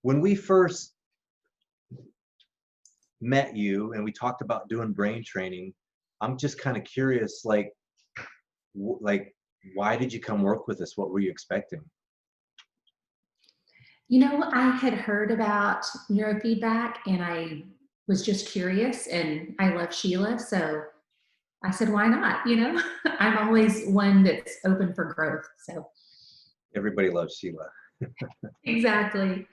When we first met you and we talked about doing brain training, I'm just kind of curious, like, why did you come work with us? What were you expecting? I had heard about neurofeedback and I was just curious and I love Sheila. So I said, why not? I'm always one that's open for growth. So Everybody loves Sheila. exactly.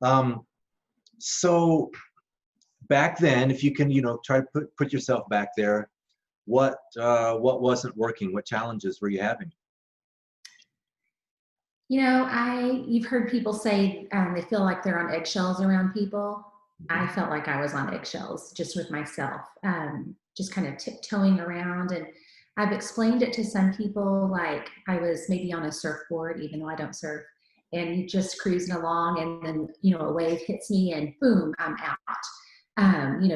Um, so back then, if you can, try to put yourself back there, what wasn't working? What challenges were you having? You've heard people say they feel like they're on eggshells around people. I Mhm. felt like I was on eggshells just with myself, just kind of tiptoeing around. And I've explained it to some people like I was maybe on a surfboard, even though I don't surf, and just cruising along, and then a wave hits me, and boom, I'm out.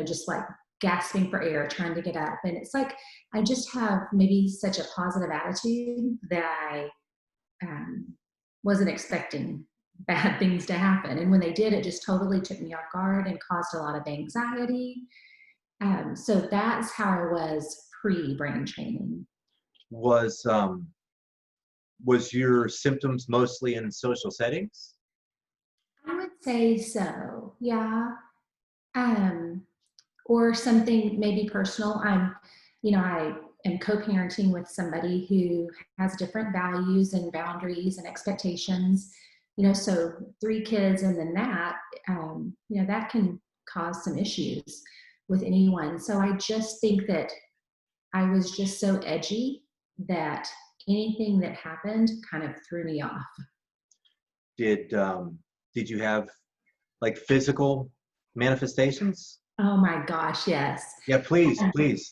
Just like gasping for air, trying to get up, and it's like I just have maybe such a positive attitude that I um, wasn't expecting bad things to happen. And when they did, it just totally took me off guard and caused a lot of anxiety. So that's how I was pre brain training. Was your symptoms mostly in social settings? I would say so, yeah. Um, or something maybe personal. I am co-parenting with somebody who has different values and boundaries and expectations. So three kids and then that can cause some issues with anyone. So I just think that I was just so edgy that anything that happened kind of threw me off. Did you have like physical manifestations? Oh my gosh, yes. Yeah, please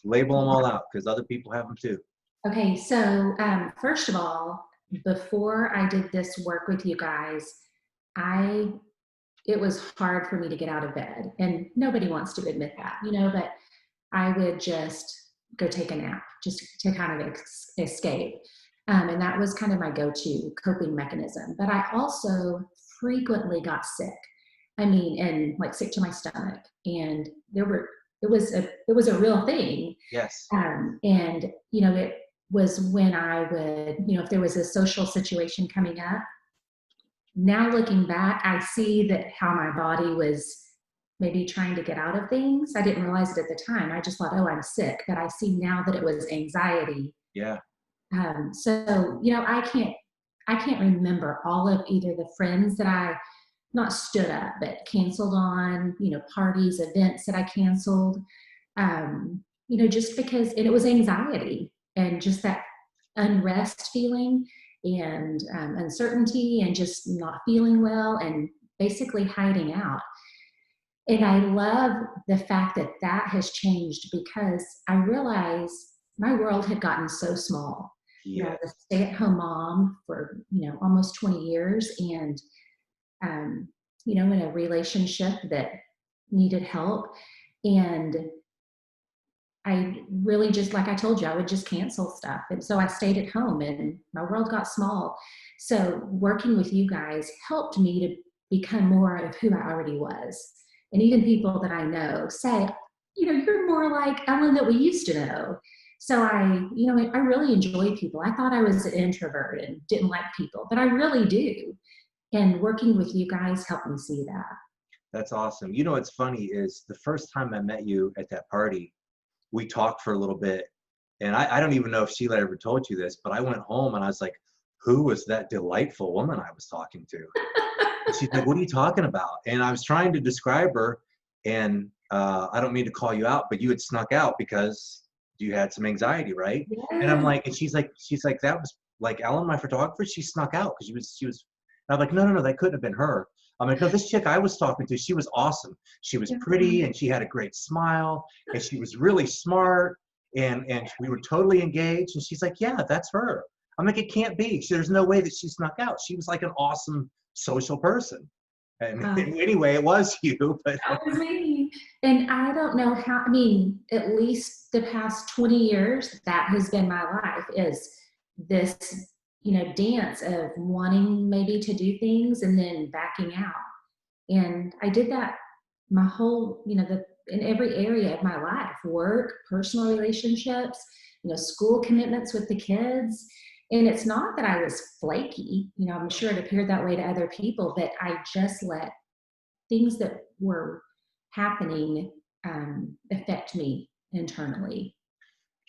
label them all out because other people have them too. Okay, so first of all, before I did this work with you guys, I it was hard for me to get out of bed, and nobody wants to admit that, but I would just go take a nap just to kind of escape, and that was kind of my go-to coping mechanism. But I also frequently got sick. I mean, and like sick to my stomach, and it was a real thing. Yes. And it was when I would, if there was a social situation coming up. Now looking back, I see that how my body was maybe trying to get out of things. I didn't realize it at the time. I just thought, oh, I'm sick. But I see now that it was anxiety. Yeah. So I can't remember all of either the friends that I not stood up, but canceled on, parties, events that I canceled, just because, and it was anxiety and just that unrest feeling and uncertainty and just not feeling well and basically hiding out. And I love the fact that that has changed because I realized my world had gotten so small. I was a Yes. stay-at-home mom for almost 20 years, and in a relationship that needed help. And I really just, like I told you, I would just cancel stuff. And so I stayed at home and my world got small. So working with you guys helped me to become more of who I already was. And even people that I know say, you're more like Ellen that we used to know. So I really enjoy people. I thought I was an introvert and didn't like people, but I really do. And working with you guys helped me see that. That's awesome. What's funny is the first time I met you at that party, we talked for a little bit. And I don't even know if Sheila ever told you this, but I went home and I was like, who was that delightful woman I was talking to? And she's like, what are you talking about? And I was trying to describe her. And I don't mean to call you out, but you had snuck out because you had some anxiety, right? And I'm Yes. like, and she's like, that was like Ellen, my photographer. She snuck out because she was. And I'm like, no, no, no, that couldn't have been her. I'm like, no, this chick I was talking to, she was awesome. She was pretty and she had a great smile and she was really smart and we were totally engaged. And she's like, yeah, that's her. I'm like, it can't be. There's no way that she snuck out. She was like an awesome social person. And Um, anyway, it was you, but that was me. And I don't know how, I mean, at least the past 20 years, that has been my life is this, dance of wanting maybe to do things and then backing out. And I did that my whole, in every area of my life, work, personal relationships, school commitments with the kids. And it's not that I was flaky, I'm sure it appeared that way to other people, but I just let things that were happening affect me internally.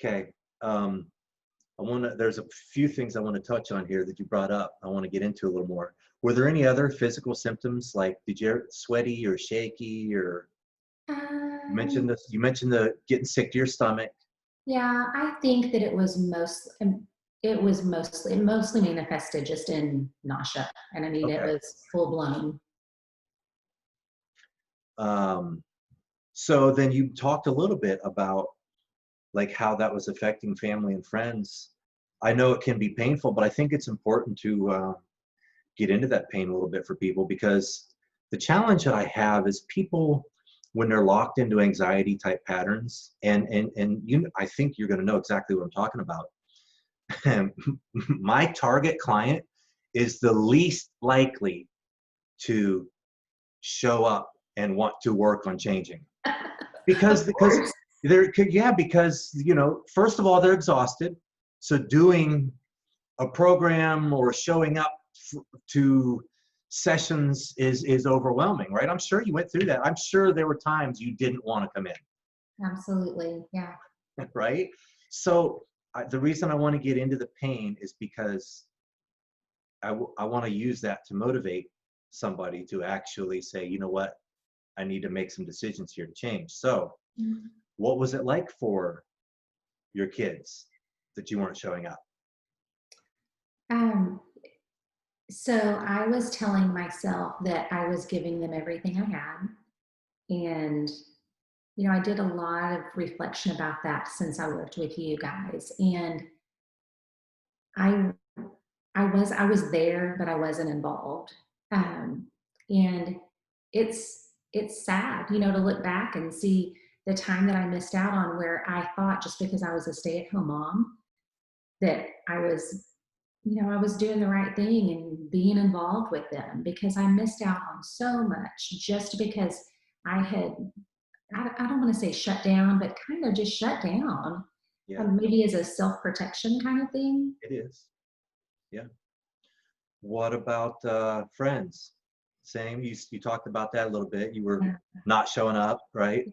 Okay. There's a few things I want to touch on here that you brought up. I want to get into a little more. Were there any other physical symptoms, like did you ever sweaty or shaky, or Um, you mentioned the getting sick to your stomach? yeah, I think that it mostly manifested just in nausea. And I mean, it Okay. was full blown. Um, so then you talked a little bit about like how that was affecting family and friends. I know it can be painful, but I think it's important to get into that pain a little bit for people, because the challenge that I have is people, when they're locked into anxiety type patterns, and I think you're going to know exactly what I'm talking about. My target client is the least likely to show up and want to work on changing, Of because course. because first of all, they're exhausted, so doing a program or showing up to sessions is overwhelming, right? I'm sure you went through that. I'm sure there were times you didn't want to come in. Absolutely. Yeah. Right? So the reason I want to get into the pain is because I want to use that to motivate somebody to actually say, you know what, I need to make some decisions here to change. So Mm. what was it like for your kids that you weren't showing up? Um, so I was telling myself that I was giving them everything I had. And, I did a lot of reflection about that since I worked with you guys. And I I was there, but I wasn't involved. Um, and it's sad, to look back and see the time that I missed out on, where I thought just because I was a stay-at-home mom that I was doing the right thing and being involved with them, because I missed out on so much just because I had, I don't want to say shut down, but kind of just shut down, Yeah, maybe as a self protection kind of thing. it is. Yeah. What about friends? Same. You talked about that a little bit. You were Yeah. not showing up, right?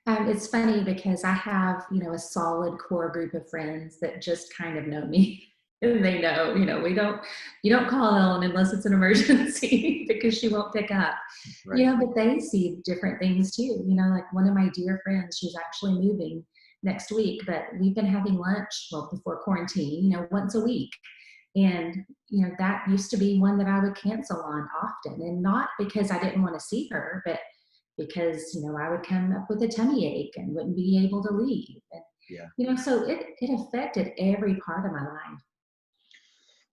It's funny because I have, a solid core group of friends that just kind of know me. And they know, you don't call Ellen unless it's an emergency because she won't pick up. Right. But they see different things too. Like one of my dear friends, she's actually moving next week, but we've been having lunch, well, before quarantine, once a week. And, that used to be one that I would cancel on often. And not because I didn't want to see her, but because, I would come up with a tummy ache and wouldn't be able to leave. And, Yeah. so it affected every part of my life.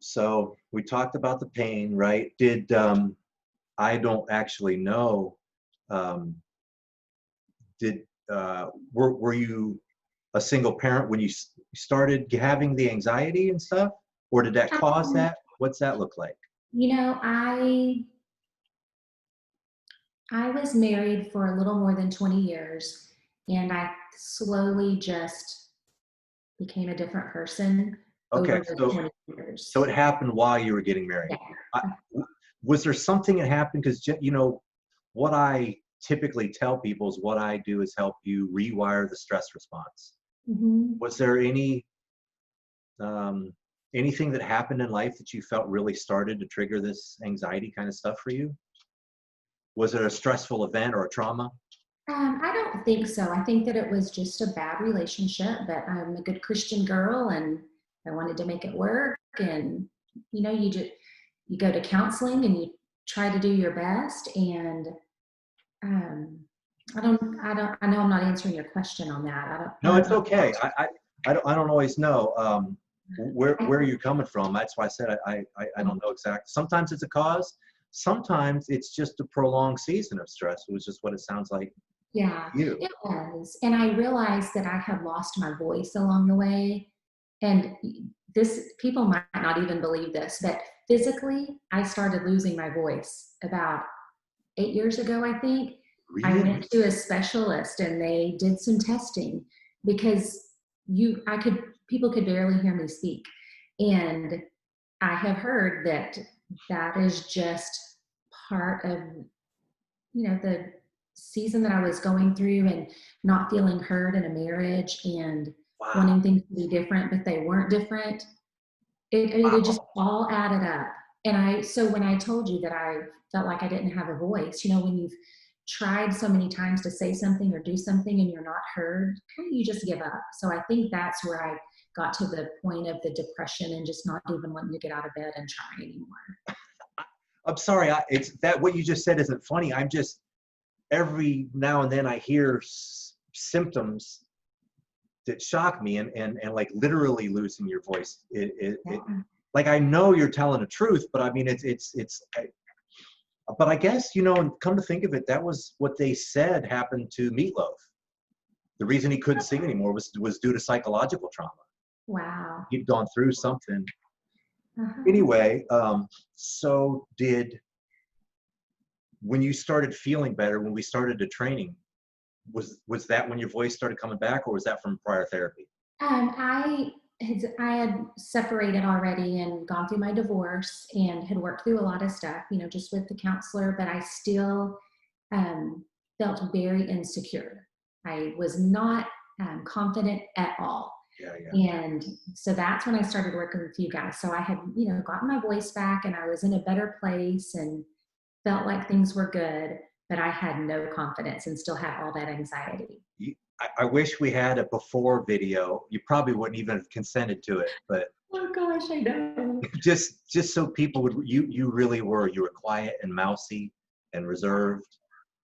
So we talked about the pain, right? Did I don't actually know. Um, did were you a single parent when you started having the anxiety and stuff, or did that cause Um, that? What's that look like? you know, I I was married for a little more than 20 years, and I slowly just became a different person Okay, over those so 20 so years. it happened while you were getting married. Yeah. I, was there something that happened? Because what I typically tell people is what I do is help you rewire the stress response. Hmm. Was there um, anything that happened in life that you felt really started to trigger this anxiety kind of stuff for you? Was it a stressful event or a trauma? I don't think so. I think that it was just a bad relationship, but I'm a good Christian girl and I wanted to make it work. And, you go to counseling and you try to do your best. And um, I know I'm not answering your question on that. I No, don't it's know. okay. I don't always know I, where you're coming from. That's why I said I don't know exactly. Sometimes it's a cause. Sometimes it's just a prolonged season of stress, which is what it sounds like yeah, to you. it was. And I realized that I had lost my voice along the way. And people might not even believe this, but physically, I started losing my voice about 8 years ago, I think, I Really? went to a specialist and they did some testing because people could barely hear me speak. And I have heard that that is just part of, the season that I was going through and not feeling heard in a marriage and Wow. wanting things to be different, but they weren't different. It just Wow. all added up. So when I told you that I felt like I didn't have a voice, when you've tried so many times to say something or do something and you're not heard, kind of you just give up. So I think that's where I got to the point of the depression and just not even wanting to get out of bed and try anymore. I'm sorry. It's that what you just said isn't funny. I'm just every now and then I hear symptoms that shock me, and like literally losing your voice. It Yeah. like I know you're telling the truth, but I mean but I guess and come to think of it, that was what they said happened to Meatloaf. The reason he couldn't sing anymore was due to psychological trauma. Wow. He'd gone through something. Uh-huh. Anyway, so did when you started feeling better, when we started the training, was that when your voice started coming back, or was that from prior therapy? I had separated already and gone through my divorce and had worked through a lot of stuff, just with the counselor, but I still um, felt very insecure. I was not confident at all. Yeah, yeah. And so that's when I started working with you guys. So I had, gotten my voice back and I was in a better place and felt like things were good, but I had no confidence and still had all that anxiety. I wish we had a before video. You probably wouldn't even have consented to it, but Oh gosh, I know. just so people would, you were quiet and mousy and reserved,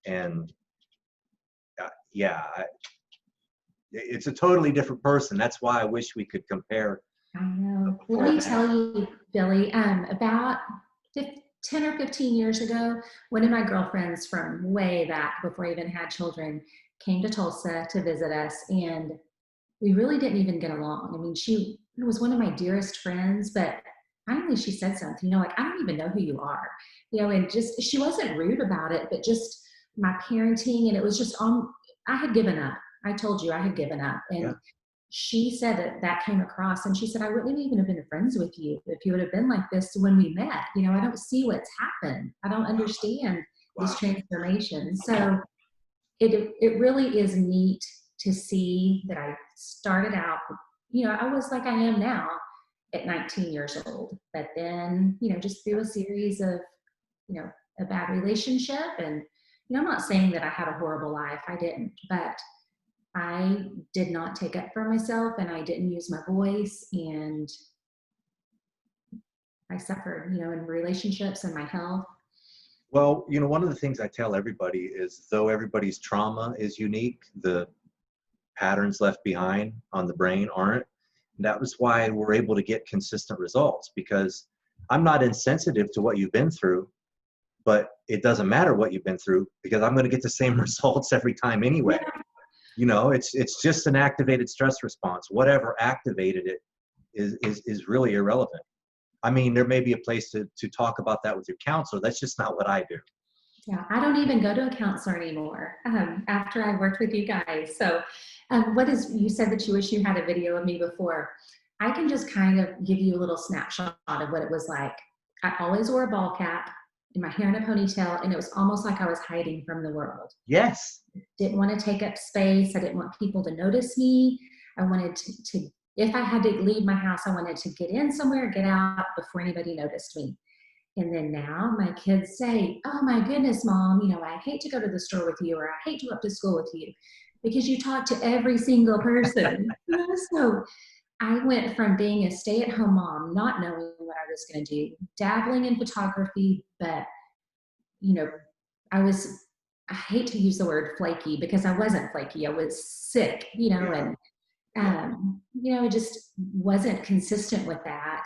and yeah, it's a totally different person. That's why I wish we could compare I know. Let before me and tell after. you, Billy, about 10 or 15 years ago, one of my girlfriends from way back before I even had children came to Tulsa to visit us, and we really didn't even get along. I mean, she was one of my dearest friends, but finally she said something, like, I don't even know who you are, and just, she wasn't rude about it, but just my parenting, and it was just I had given up. I told you I had given up. Yeah. And she said that came across, and she said, I wouldn't even have been friends with you if you would have been like this when we met. I don't see what's happened. I don't understand this Wow. transformation. So it really is neat to see that I started out, I was like I am now at 19 years old, but then, just through a series of, a bad relationship. And, I'm not saying that I had a horrible life. I didn't, but I did not take up for myself and I didn't use my voice, and I suffered, in relationships and my health. Well, one of the things I tell everybody is, though everybody's trauma is unique, the patterns left behind on the brain aren't. And that was why we're able to get consistent results, because I'm not insensitive to what you've been through, but it doesn't matter what you've been through because I'm going to get the same results every time anyway. Yeah. It's just an activated stress response. Whatever activated it is really irrelevant. I mean, there may be a place to talk about that with your counselor. That's just not what I do. Yeah, I don't even go to a counselor anymore after I worked with you guys. So, you said that you wish you had a video of me before. I can just kind of give you a little snapshot of what it was like. I always wore a ball cap and my hair in a ponytail, and it was almost like I was hiding from the world. Yes. Didn't want to take up space. I didn't want people to notice me. I wanted to if I had to leave my house, I wanted to get in somewhere, get out before anybody noticed me. And then now my kids say, oh my goodness, mom, I hate to go to the store with you, or I hate to go up to school with you because you talk to every single person. So I went from being a stay-at-home mom, not knowing what I was going to do, dabbling in photography, but, you know, I hate to use the word flaky because I wasn't flaky. I was sick, Yeah. and, Yeah. I just wasn't consistent with that.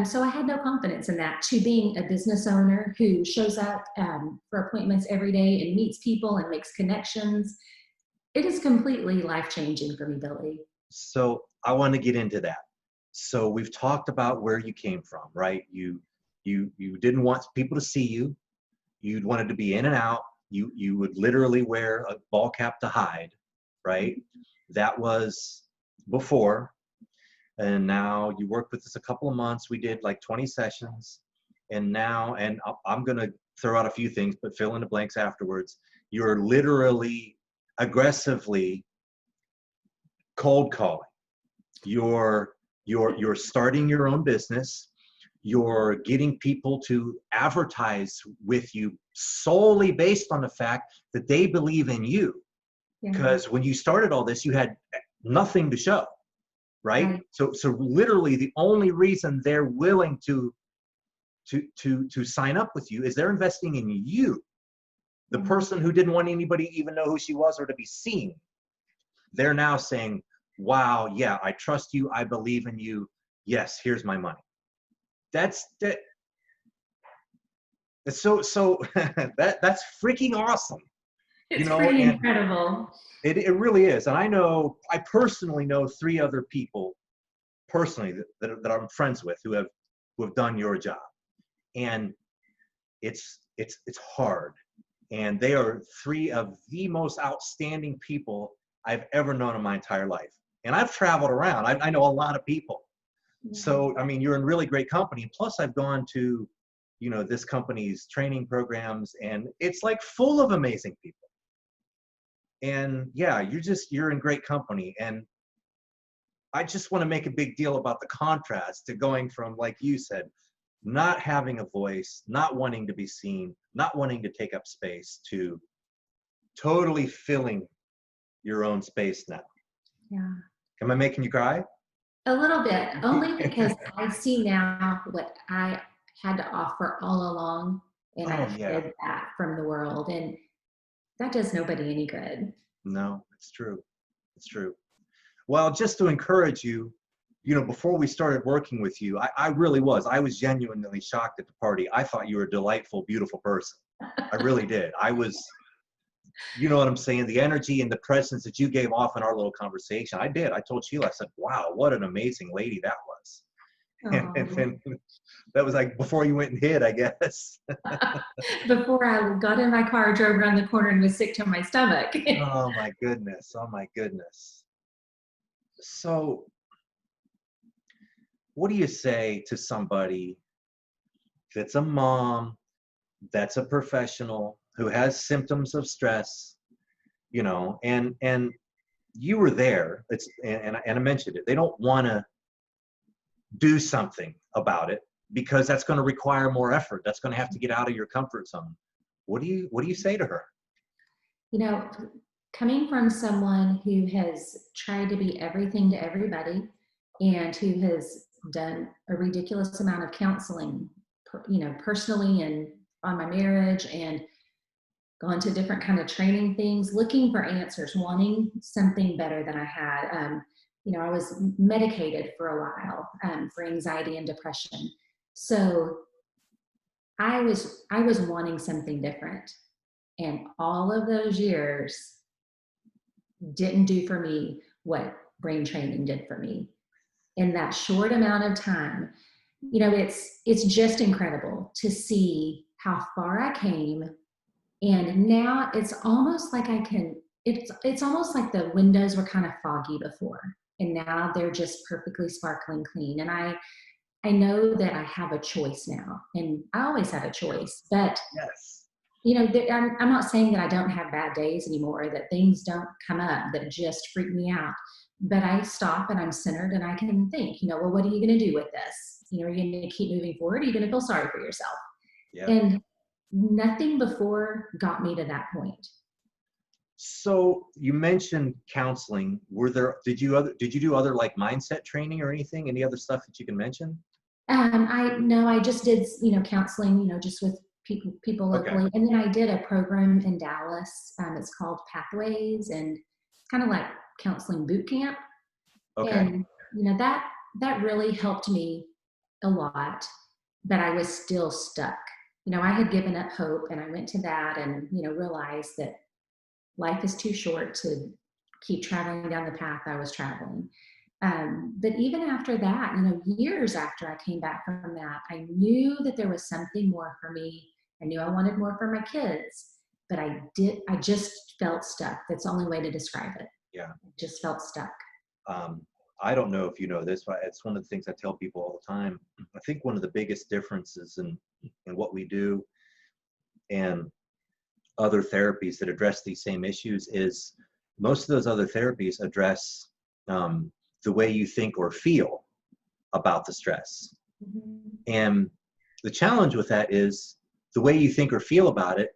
So I had no confidence in that, to being a business owner who shows up for appointments every day and meets people and makes connections. It is completely life-changing for me, Billy. So I want to get into that. So we've talked about where you came from, right? You didn't want people to see you. you wanted to be in and out. You would literally wear a ball cap to hide, right? That was before. And now you worked with us a couple of months. We did like 20 sessions. And now, and I'm going to throw out a few things, but fill in the blanks afterwards. You're literally aggressively cold calling. You're starting your own business. You're getting people to advertise with you solely based on the fact that they believe in you. Because when you started all this, you had nothing to show, right? So literally the only reason they're willing to sign up with you is they're investing in you. The person who didn't want anybody to even know who she was or to be seen, they're now saying, wow, yeah, I trust you, I believe in you, yes, here's my money. That's so that's freaking awesome. It's pretty incredible. It really is. And I personally know 3 other people personally that I'm friends with who have done your job. And it's hard. And they are 3 of the most outstanding people I've ever known in my entire life. And I've traveled around. I know a lot of people. So, I mean, you're in really great company. Plus, I've gone to, this company's training programs, and it's like full of amazing people. And yeah, you're in great company. And I just want to make a big deal about the contrast to going from, like you said, not having a voice, not wanting to be seen, not wanting to take up space, to totally filling your own space now. Yeah. Am I making you cry? A little bit, only because I see now what I had to offer all along, and I hid that from the world, and that does nobody any good. No, it's true. It's true. Well, just to encourage you, before we started working with you, I was genuinely shocked at the party. I thought you were a delightful, beautiful person. I really did. You know what I'm saying? The energy and the presence that you gave off in our little conversation. I did. I told Sheila, I said, wow, what an amazing lady that was. And then that was like before you went and hid, I guess. Before I got in my car, drove around the corner, and was sick to my stomach. Oh my goodness. Oh my goodness. So what do you say to somebody that's a mom, that's a professional, who has symptoms of stress, and you were there, and I mentioned it, they don't want to do something about it because that's going to require more effort. That's going to have to get out of your comfort zone. What do you say to her? Coming from someone who has tried to be everything to everybody, and who has done a ridiculous amount of counseling, personally and on my marriage, and gone to different kind of training things, looking for answers, wanting something better than I had. I was medicated for a while for anxiety and depression. So I was wanting something different. And all of those years didn't do for me what brain training did for me. In that short amount of time, it's just incredible to see how far I came. And now it's almost like it's almost like the windows were kind of foggy before, and now they're just perfectly sparkling clean. And I know that I have a choice now, and I always had a choice, but yes, I'm not saying that I don't have bad days anymore, that things don't come up that just freak me out, but I stop and I'm centered, and I can think, well, what are you going to do with this? Are you going to keep moving forward? Are you going to feel sorry for yourself? Yeah. And nothing before got me to that point. So you mentioned counseling. Did you do other like mindset training or anything? Any other stuff that you can mention? I just did, counseling, just with people locally. Okay. And then I did a program in Dallas. It's called Pathways, and it's kind of like counseling boot camp. Okay. And, that really helped me a lot, but I was still stuck. I had given up hope, and I went to that and, realized that life is too short to keep traveling down the path I was traveling. But even after that, years after I came back from that, I knew that there was something more for me. I knew I wanted more for my kids, but I just felt stuck. That's the only way to describe it. Yeah. I just felt stuck. I don't know if you know this, but it's one of the things I tell people all the time. I think one of the biggest differences in what we do and other therapies that address these same issues is most of those other therapies address the way you think or feel about the stress. Mm-hmm. And the challenge with that is the way you think or feel about it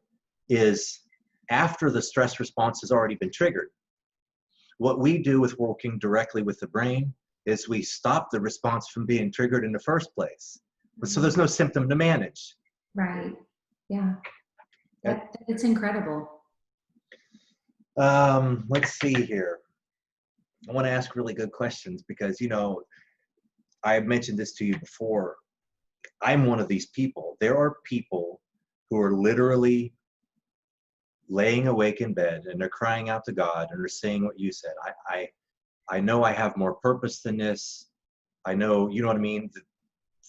is after the stress response has already been triggered. What we do with working directly with the brain is we stop the response from being triggered in the first place. But so there's no symptom to manage. Right. Yeah. It's incredible. Let's see here. I want to ask really good questions because, I've mentioned this to you before. I'm one of these people. There are people who are literally laying awake in bed and they're crying out to God and they're saying what you said. I know I have more purpose than this. I know, you know what I mean?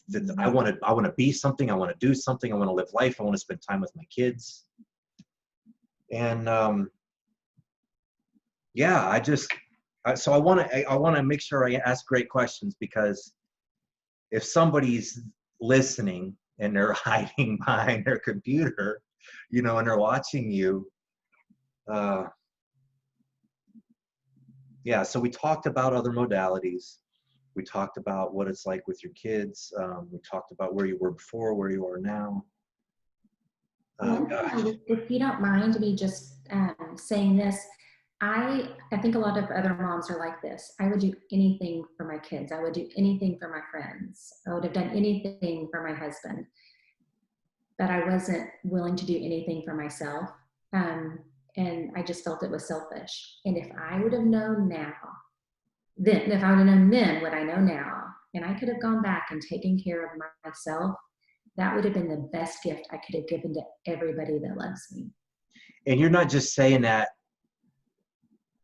That I want to be something. I want to do something. I want to live life. I want to spend time with my kids. And yeah, so I want to make sure I ask great questions, because if somebody's listening and they're hiding behind their computer, and they're watching you, yeah. So we talked about other modalities. We talked about what it's like with your kids. We talked about where you were before, where you are now. If you don't mind me just saying this, I think a lot of other moms are like this. I would do anything for my kids. I would do anything for my friends. I would have done anything for my husband, but I wasn't willing to do anything for myself. And I just felt it was selfish. And if I would have known now, if I would have known then what I know now, and I could have gone back and taken care of myself, that would have been the best gift I could have given to everybody that loves me. And you're not just saying that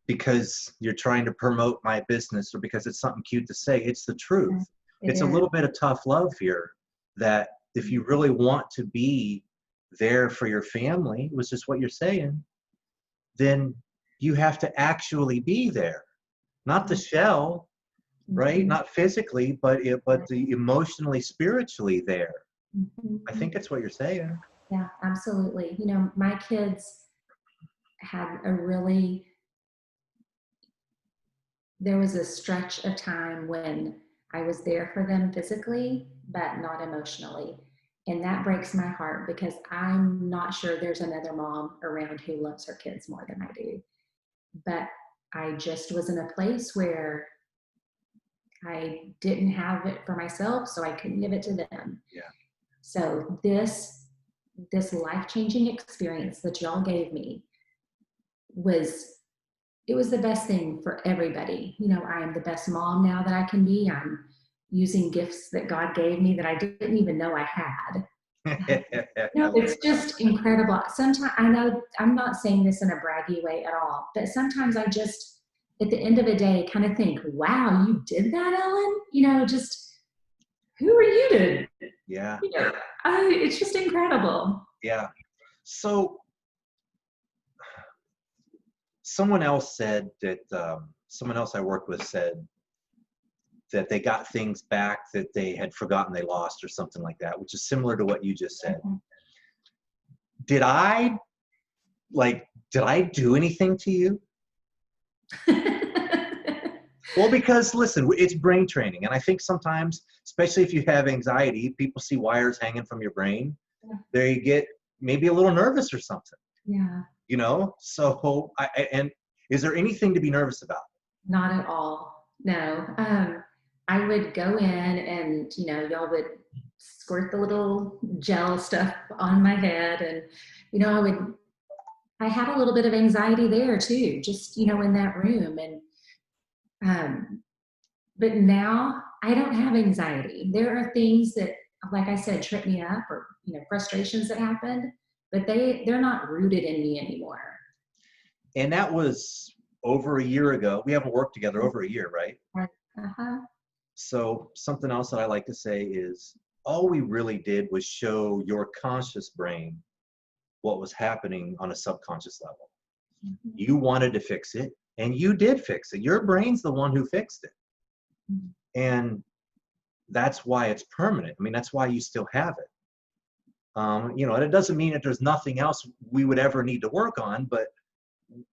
because you're trying to promote my business or because it's something cute to say. It's the truth. It's a little bit of tough love here, that if you really want to be there for your family, which is what you're saying, then you have to actually be there, not the shell, right? Mm-hmm. Not physically, but the emotionally, spiritually there. Mm-hmm. I think that's what you're saying. Yeah, absolutely. My kids had there was a stretch of time when I was there for them physically, but not emotionally. And that breaks my heart, because I'm not sure there's another mom around who loves her kids more than I do. But I just was in a place where I didn't have it for myself, so I couldn't give it to them. Yeah. So this life-changing experience that y'all gave me was the best thing for everybody. I am the best mom now that I can be. I'm using gifts that God gave me that I didn't even know I had. It's just incredible. Sometimes, I know I'm not saying this in a braggy way at all, but sometimes I just, at the end of a day, kind of think, wow, you did that, Ellen? Just, who are you to? Yeah. It's just incredible. Yeah. So someone else said that, someone else I worked with said that they got things back that they had forgotten they lost, or something like that, which is similar to what you just said. Mm-hmm. Did I do anything to you? Well, because listen, it's brain training. And I think sometimes, especially if you have anxiety, people see wires hanging from your brain. Yeah. There you get maybe a little nervous or something. Yeah. So and is there anything to be nervous about? Not at all. No. I would go in and, y'all would squirt the little gel stuff on my head. And, I had a little bit of anxiety there too, just, in that room. And, but now I don't have anxiety. There are things that, like I said, trip me up, or, frustrations that happened, but they're not rooted in me anymore. And that was over a year ago. We haven't worked together over a year, right? Uh-huh. So something else that I like to say is all we really did was show your conscious brain what was happening on a subconscious level. Mhm. You wanted to fix it, and you did fix it. Your brain's the one who fixed it. Mhm. And that's why it's permanent. I mean, that's why you still have it. You know, and it doesn't mean that there's nothing else we would ever need to work on, but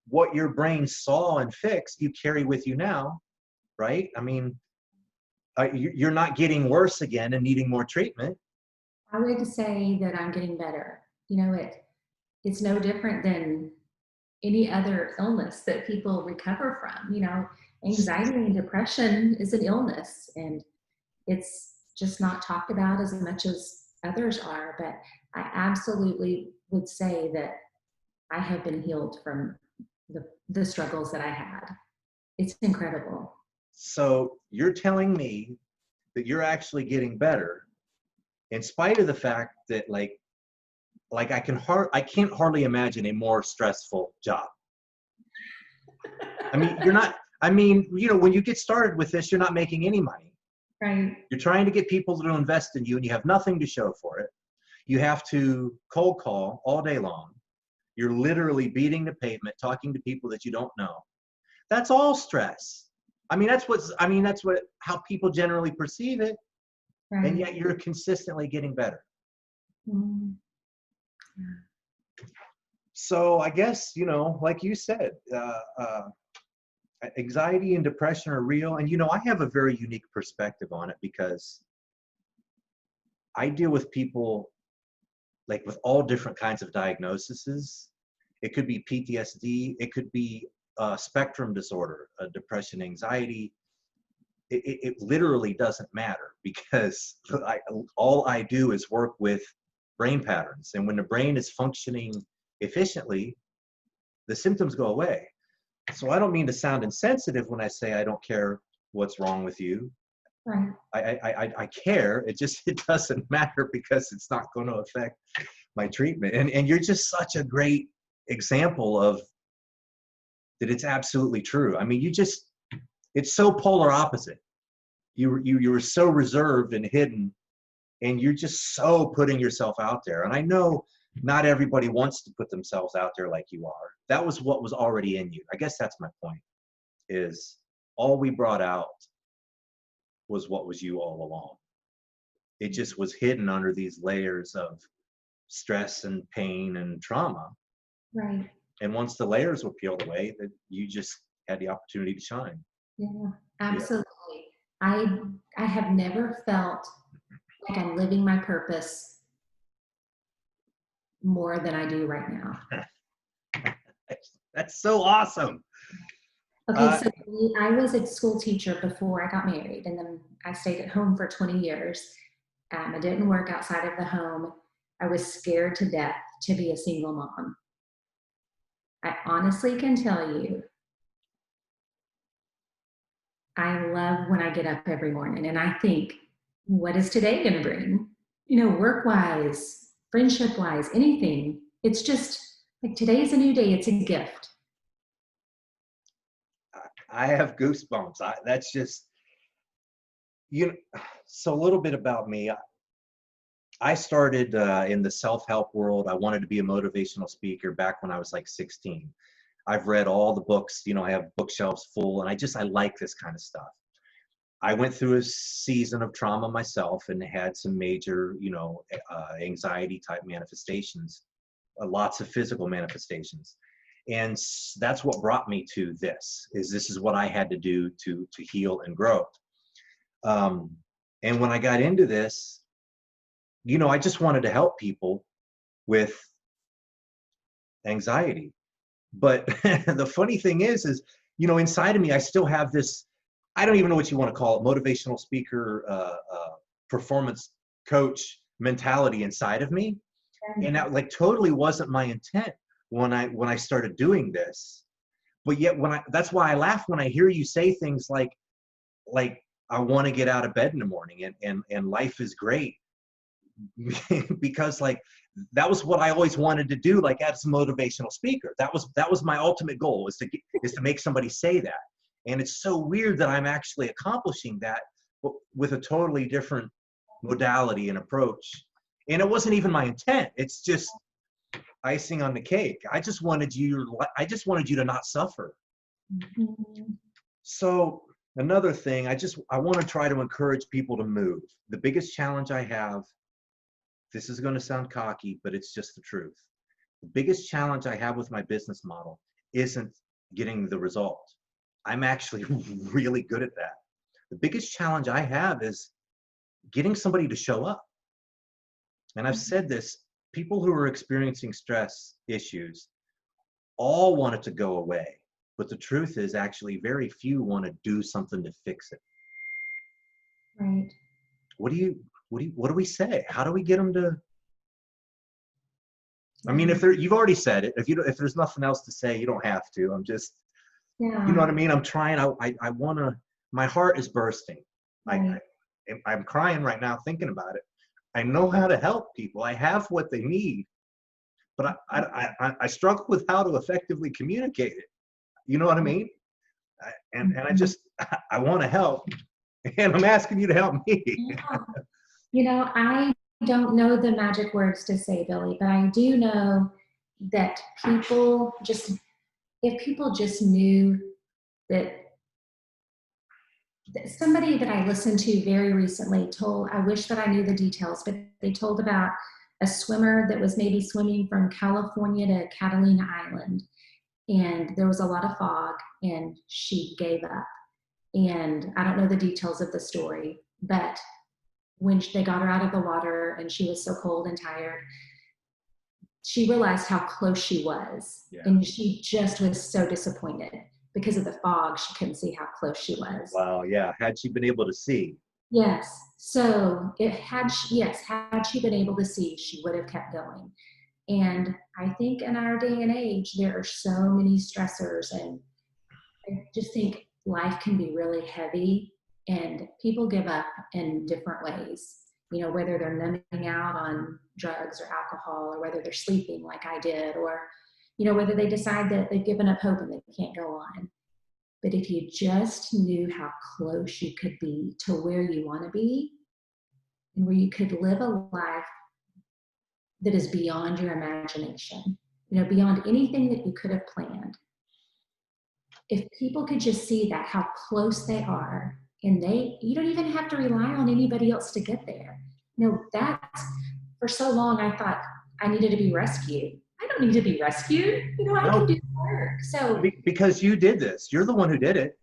what your brain saw and fixed, you carry with you now, right? I mean, you're not getting worse again and needing more treatment. I would say that I'm getting better. You know, it's no different than any other illness that people recover from. You know, anxiety and depression is an illness, and it's just not talked about as much as others are. But I absolutely would say that I have been healed from the struggles that I had. It's incredible. So you're telling me that you're actually getting better in spite of the fact that like I can't hardly imagine a more stressful job. I mean, you're not, I mean, you know, when you get started with this, you're not making any money. Right. You're trying to get people to invest in you and you have nothing to show for it. You have to cold call all day long. You're literally beating the pavement, talking to people that you don't know. That's all stress. That's what, how people generally perceive it. And Right. yet you're consistently getting better. Mm. So I guess, you know, like you said, anxiety and depression are real. And, you know, I have a very unique perspective on it because I deal with people like with all different kinds of diagnoses. It could be PTSD, it could be a spectrum disorder, depression, anxiety. It literally doesn't matter because all I do is work with brain patterns. And when the brain is functioning efficiently, the symptoms go away. So I don't mean to sound insensitive when I say I don't care what's wrong with you. Right. I care. It doesn't matter because it's not going to affect my treatment. And you're just such a great example of that. It's absolutely true. I mean, it's so polar opposite. You were so reserved and hidden, and you're just so putting yourself out there. And I know not everybody wants to put themselves out there like you are. That was what was already in you. I guess that's my point, is all we brought out was what was you all along. It just was hidden under these layers of stress and pain and trauma. Right. And once the layers were peeled away, that you just had the opportunity to shine. Yeah. Absolutely. I I have never felt like I'm living my purpose more than I do right now. That's so awesome. Okay, so I was a school teacher before I got married, and then I stayed at home for 20 years. I didn't work outside of the home. I was scared to death to be a single mom. I honestly can tell you, I love when I get up every morning and I think, what is today going to bring? You know, work wise, friendship wise, anything. It's just like today's a new day, it's a gift. I have goosebumps. That's just, you know, so a little bit about me. I started in the self-help world. I wanted to be a motivational speaker back when I was like 16. I've read all the books, you know, I have bookshelves full, and I like this kind of stuff. I went through a season of trauma myself and had some major, you know, anxiety type manifestations, lots of physical manifestations. And that's what brought me to this is what I had to do to heal and grow. And when I got into this, you know, I just wanted to help people with anxiety. But the funny thing is, you know, inside of me, I still have this, I don't even know what you want to call it, motivational speaker, performance coach mentality inside of me. And that like totally wasn't my intent when I started doing this. But yet that's why I laugh when I hear you say things like I want to get out of bed in the morning and life is great. Because like that was what I always wanted to do, like as a motivational speaker. That was my ultimate goal, is to make somebody say that. And it's so weird that I'm actually accomplishing that with a totally different modality and approach. And it wasn't even my intent. It's just icing on the cake. I just wanted you to not suffer. Mhm. So another thing, I want to try to encourage people to move. The biggest challenge I have, this is going to sound cocky, but it's just the truth. The biggest challenge I have with my business model isn't getting the result. I'm actually really good at that. The biggest challenge I have is getting somebody to show up. And I've said this, people who are experiencing stress issues all want it to go away. But the truth is actually very few want to do something to fix it. Right. What do we say? How do we get them to? I mean, Yeah. you've already said it. If there's nothing else to say, you don't have to. I'm just, you know Yeah. what I mean? I'm trying. I want to. My heart is bursting. Right. I'm crying right now thinking about it. I know how to help people. I have what they need, but I struggle with how to effectively communicate it. You know what I mean? And I Mhm. just I want to help, and I'm asking you to help me. Yeah. I don't know the magic words to say, Billy, but I do know that if people just knew that, somebody that I listened to very recently I wish that I knew the details, but they told about a swimmer that was maybe swimming from California to Catalina Island. And there was a lot of fog, and she gave up. And I don't know the details of the story, but when they got her out of the water and she was so cold and tired, she realized how close she was. Yeah. And she just was so disappointed because of the fog. She couldn't see how close she was. Wow. Yeah. Had she been able to see. Yes. So had she been able to see, she would have kept going. And I think in our day and age, there are so many stressors, and I just think life can be really heavy, and people give up in different ways. Whether they're numbing out on drugs or alcohol, or whether they're sleeping like I did, or, whether they decide that they've given up hope and they can't go on. But if you just knew how close you could be to where you want to be, and where you could live a life that is beyond your imagination, beyond anything that you could have planned. If people could just see that, how close they are, and you don't even have to rely on anybody else to get there. That's, for so long I thought I needed to be rescued. I don't need to be rescued. I can No, do the work. So because you did this. You're the one who did it.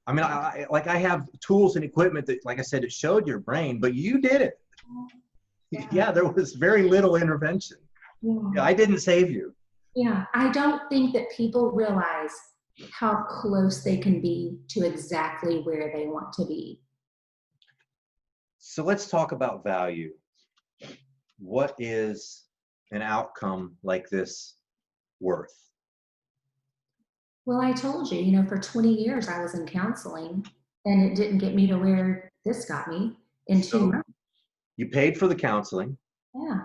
I mean, I have tools and equipment that, like I said, it showed your brain, but you did it. Yeah, there was very little intervention. Yeah, yeah, I didn't save you. yeah. I don't think that people realize how close they can be to exactly where they want to be. So let's talk about value. What is an outcome like this worth? Well, I told you, for 20 years I was in counseling, and it didn't get me to where this got me in two So months. you paid for the counseling. Yeah,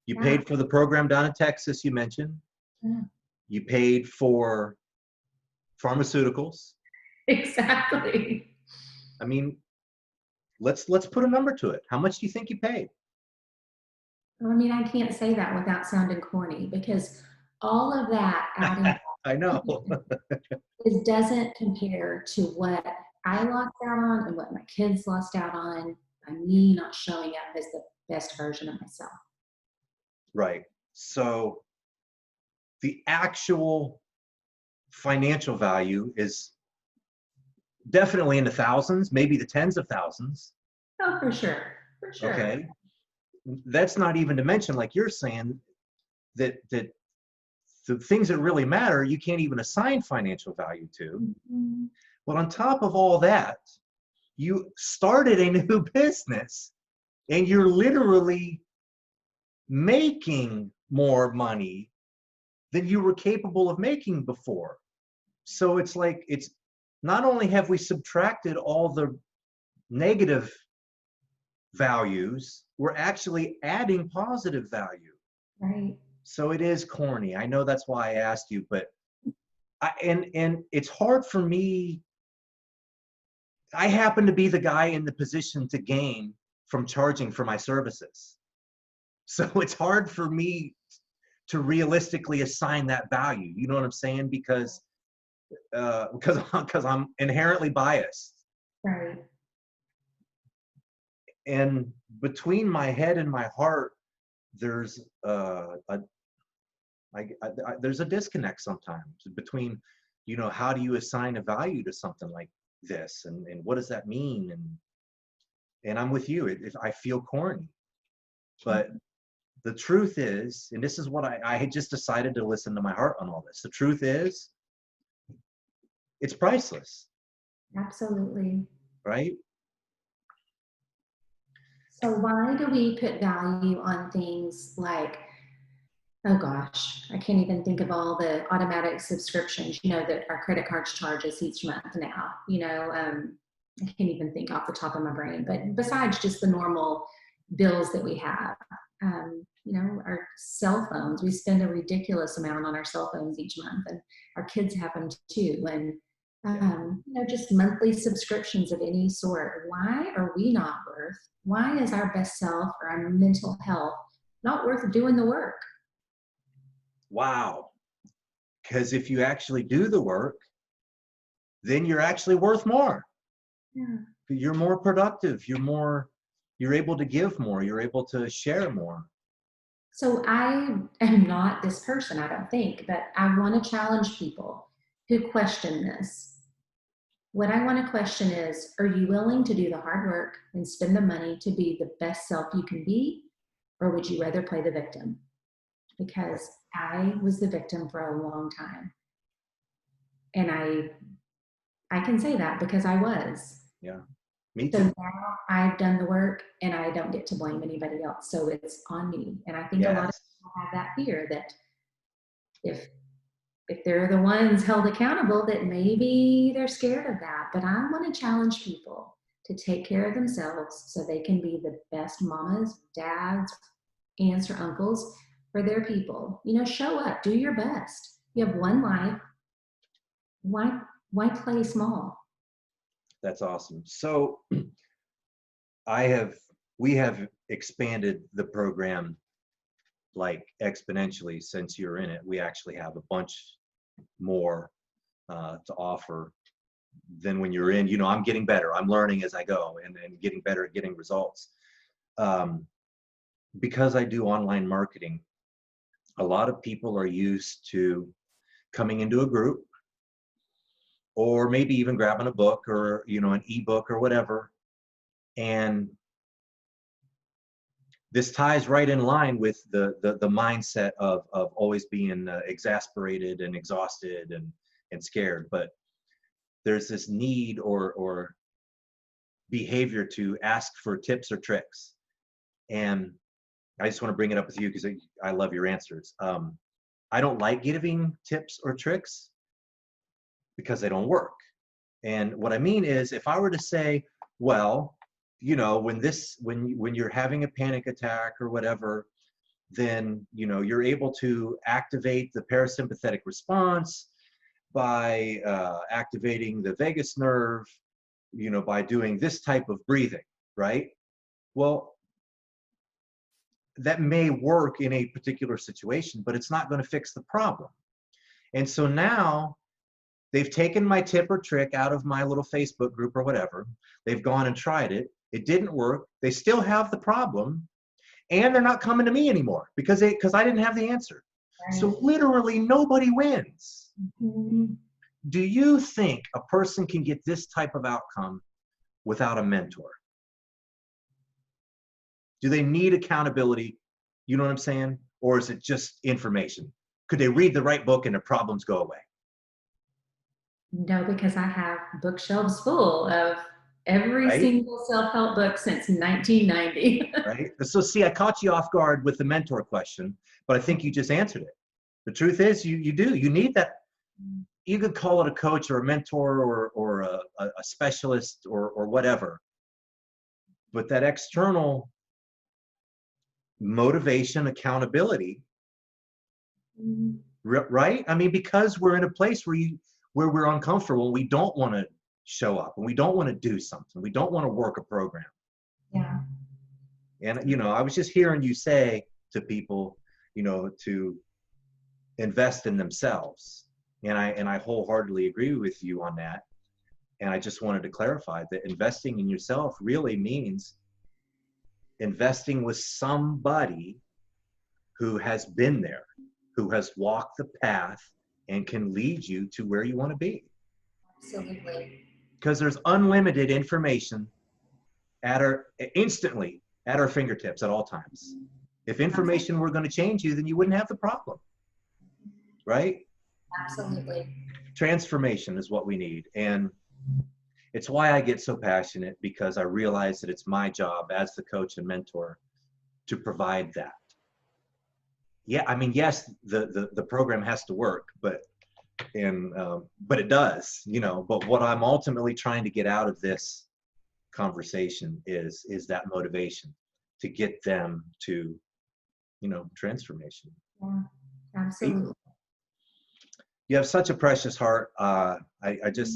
You yeah, paid for the program down in Texas you mentioned. yeah. You paid for pharmaceuticals. Exactly. I mean, let's put a number to it. How much do you think you paid? I mean, I can't say that without sounding corny, because all of that adding I know. doesn't compare to what I lost out on and what my kids lost out on by me not showing up as the best version of myself. Right. So the actual financial value is definitely in the thousands, maybe the tens of thousands. Oh, for sure. For sure. Okay. That's not even to mention, like you're saying, that the things that really matter, you can't even assign financial value to. Mhm. But on top of all that, you started a new business and you're literally making more money than you were capable of making before. So it's like, it's not only have we subtracted all the negative values, we're actually adding positive value. Right. So it is corny. I know that's why I asked you, but and it's hard for me. I happen to be the guy in the position to gain from charging for my services. So it's hard for me to realistically assign that value. You know what I'm saying? Because I'm inherently biased. Right. And between my head and my heart, there's there's a disconnect sometimes between, you know, how do you assign a value to something like this, and what does that mean? And I'm with you. I feel corny, but the truth is, and this is what I had just decided to listen to my heart on all this. The truth is, it's priceless, Absolutely. right? So why do we put value on things like, oh gosh, I can't even think of all the automatic subscriptions, you know, that our credit cards charge us each month now, you know, I can't even think off the top of my brain, but besides just the normal bills that we have, you know, our cell phones, we spend a ridiculous amount on our cell phones each month, and our kids have them too. And, you know, just monthly subscriptions of any sort. Why are we not worth, why is our best self or our mental health not worth doing the work? Wow. Because if you actually do the work, then you're actually worth more. Yeah. You're more productive. You're able to give more. You're able to share more. So I am not this person, I don't think, but I want to challenge people who question this. What I want to question is, are you willing to do the hard work and spend the money to be the best self you can be? Or would you rather play the victim? Because I was the victim for a long time. And I can say that because I was. Yeah, me So too. now I've done the work and I don't get to blame anybody else. So it's on me. And I think a lot of Yes. people have that fear that if they're the ones held accountable, that maybe they're scared of that. But I want to challenge people to take care of themselves so they can be the best mamas, dads, aunts, or uncles for their people. You know, show up, do your best. You have one life. Why play small? That's awesome. So we have expanded the program like exponentially since you're in it. We actually have a bunch more to offer than when you're in. You know, I'm getting better. I'm learning as I go, and getting better at getting results. Because I do online marketing, a lot of people are used to coming into a group, or maybe even grabbing a book, or, you know, an ebook or whatever. And this ties right in line with the mindset of always being exasperated and exhausted and scared. But there's this need or behavior to ask for tips or tricks. And I just want to bring it up with you because I love your answers. I don't like giving tips or tricks because they don't work. And what I mean is, if I were to say, well, you know, when you're having a panic attack or whatever, then, you know, you're able to activate the parasympathetic response by activating the vagus nerve, you know, by doing this type of breathing, right? Well, that may work in a particular situation, but it's not going to fix the problem. And so now they've taken my tip or trick out of my little Facebook group or whatever. They've gone and tried it. It didn't work. They still have the problem, and they're not coming to me anymore because I didn't have the answer. Right. So literally nobody wins. Mhm. Do you think a person can get this type of outcome without a mentor? Do they need accountability? You know what I'm saying? Or is it just information? Could they read the right book and their problems go away? No, because I have bookshelves full of every Right? single self-help book since 1990. Right? So see, I caught you off guard with the mentor question, but I think you just answered it. The truth is, you need that. You could call it a coach or a mentor or a specialist or whatever. But that external motivation, accountability, right? I mean, because we're in a place where we're uncomfortable, we don't want to show up, and we don't want to do something. We don't want to work a program. Yeah. And, I was just hearing you say to people, to invest in themselves. And I wholeheartedly agree with you on that. And I just wanted to clarify that investing in yourself really means investing with somebody who has been there, who has walked the path and can lead you to where you want to be. Absolutely. Because there's unlimited information instantly at our fingertips at all times. If information were going to change you, then you wouldn't have the problem, right? Absolutely. Transformation is what we need. And it's why I get so passionate, because I realize that it's my job as the coach and mentor to provide that. Yeah, I mean, yes, the program has to work, but it does, but what I'm ultimately trying to get out of this conversation is that motivation to get them to, transformation. Yeah, absolutely. You have such a precious heart. I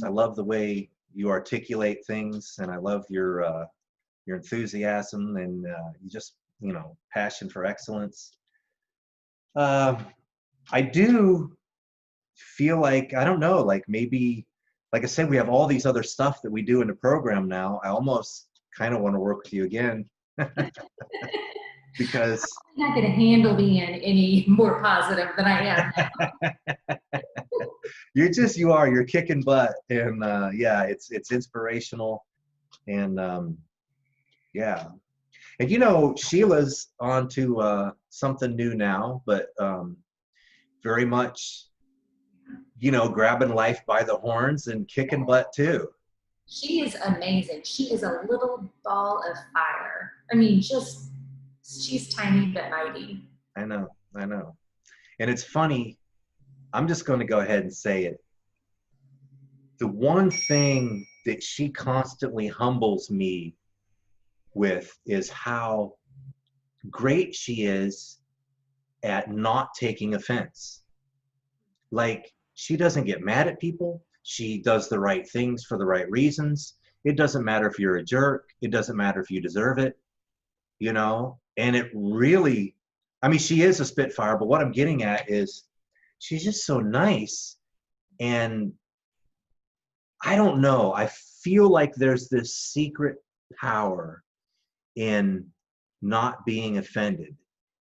love the way you articulate things, and I love your enthusiasm, and you just, passion for excellence. I do feel like, I don't know, like maybe, like I said, we have all these other stuff that we do in the program now. I almost kind of want to work with you again. Because I'm not going to handle being any more positive than I am now. you're kicking butt, and yeah, it's inspirational, and yeah. And Sheila's on to something new now, but very much, grabbing life by the horns and kicking butt too. She is amazing. She is a little ball of fire. I mean, she's tiny but mighty. I know. And it's funny, I'm just going to go ahead and say it. The one thing that she constantly humbles me with is how great she is at not taking offense. Like, she doesn't get mad at people. She does the right things for the right reasons. It doesn't matter if you're a jerk. It doesn't matter if you deserve it, and it really, I mean, she is a spitfire, but what I'm getting at is she's just so nice. And I don't know, I feel like there's this secret power in not being offended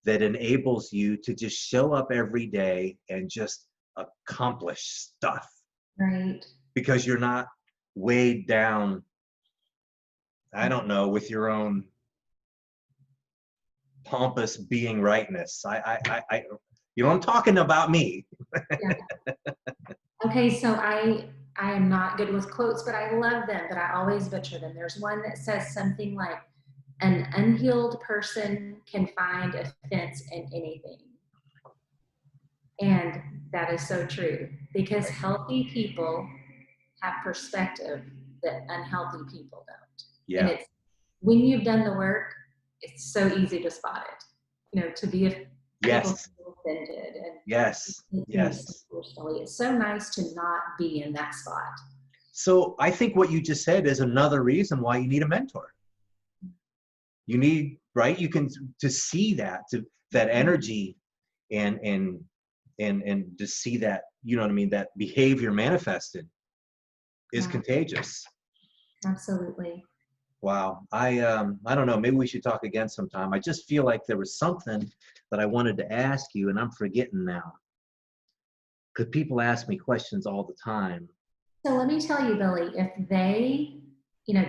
that enables you to just show up every day and just accomplish stuff. Right. Because you're not weighed down, I don't know, with your own pompous being rightness. I'm talking about me. Yeah. Okay, so I am not good with quotes, but I love them, but I always butcher them. There's one that says something like, an unhealed person can find offense in anything. And that is so true, because healthy people have perspective that unhealthy people don't. Yeah. And it's when you've done the work, it's so easy to spot it. To be Yes. offended and Yes. personally, it's so nice to not be in that spot. So I think what you just said is another reason why you need a mentor. You need, right? You can, to see that energy and to see that, that behavior manifested is contagious. Absolutely. Wow. I don't know, maybe we should talk again sometime. I just feel like there was something that I wanted to ask you and I'm forgetting now. Because people ask me questions all the time. So let me tell you, Billy, if they,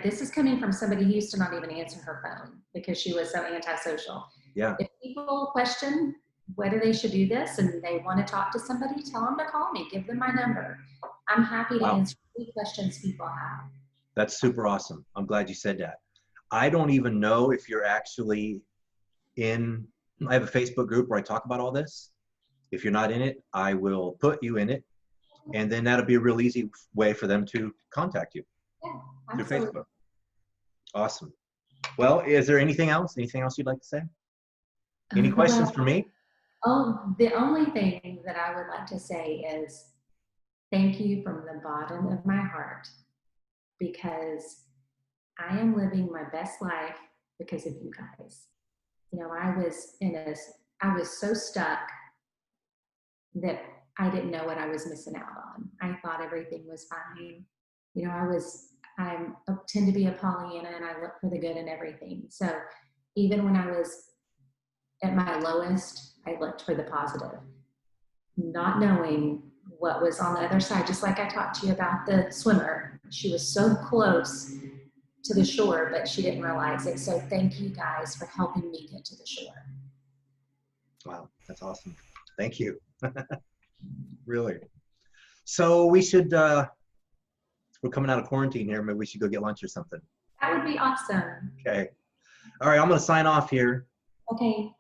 this is coming from somebody who used to not even answer her phone because she was so antisocial. Yeah. If people question whether they should do this and they want to talk to somebody, tell them to call me, give them my number. I'm happy to answer any questions people have. That's super awesome. I'm glad you said that. I don't even know if you're actually in, I have a Facebook group where I talk about all this. If you're not in it, I will put you in it. And then that'll be a real easy way for them to contact you through Facebook. Awesome. Well, is there anything else? Anything else you'd like to say? Any questions for me? Oh, the only thing that I would like to say is thank you from the bottom of my heart, because I am living my best life because of you guys. you know, I was so stuck that I didn't know what I was missing out on. I thought everything was fine. You know, I tend to be a Pollyanna and I look for the good in everything. So even when I was at my lowest, I looked for the positive, not knowing what was on the other side. Just like I talked to you about the swimmer, she was so close to the shore, but she didn't realize it. So thank you guys for helping me get to the shore. Wow, that's awesome. Thank you. Really. So we should, we're coming out of quarantine here. Maybe we should go get lunch or something. That would be awesome. Okay. All right, I'm going to sign off here. Okay.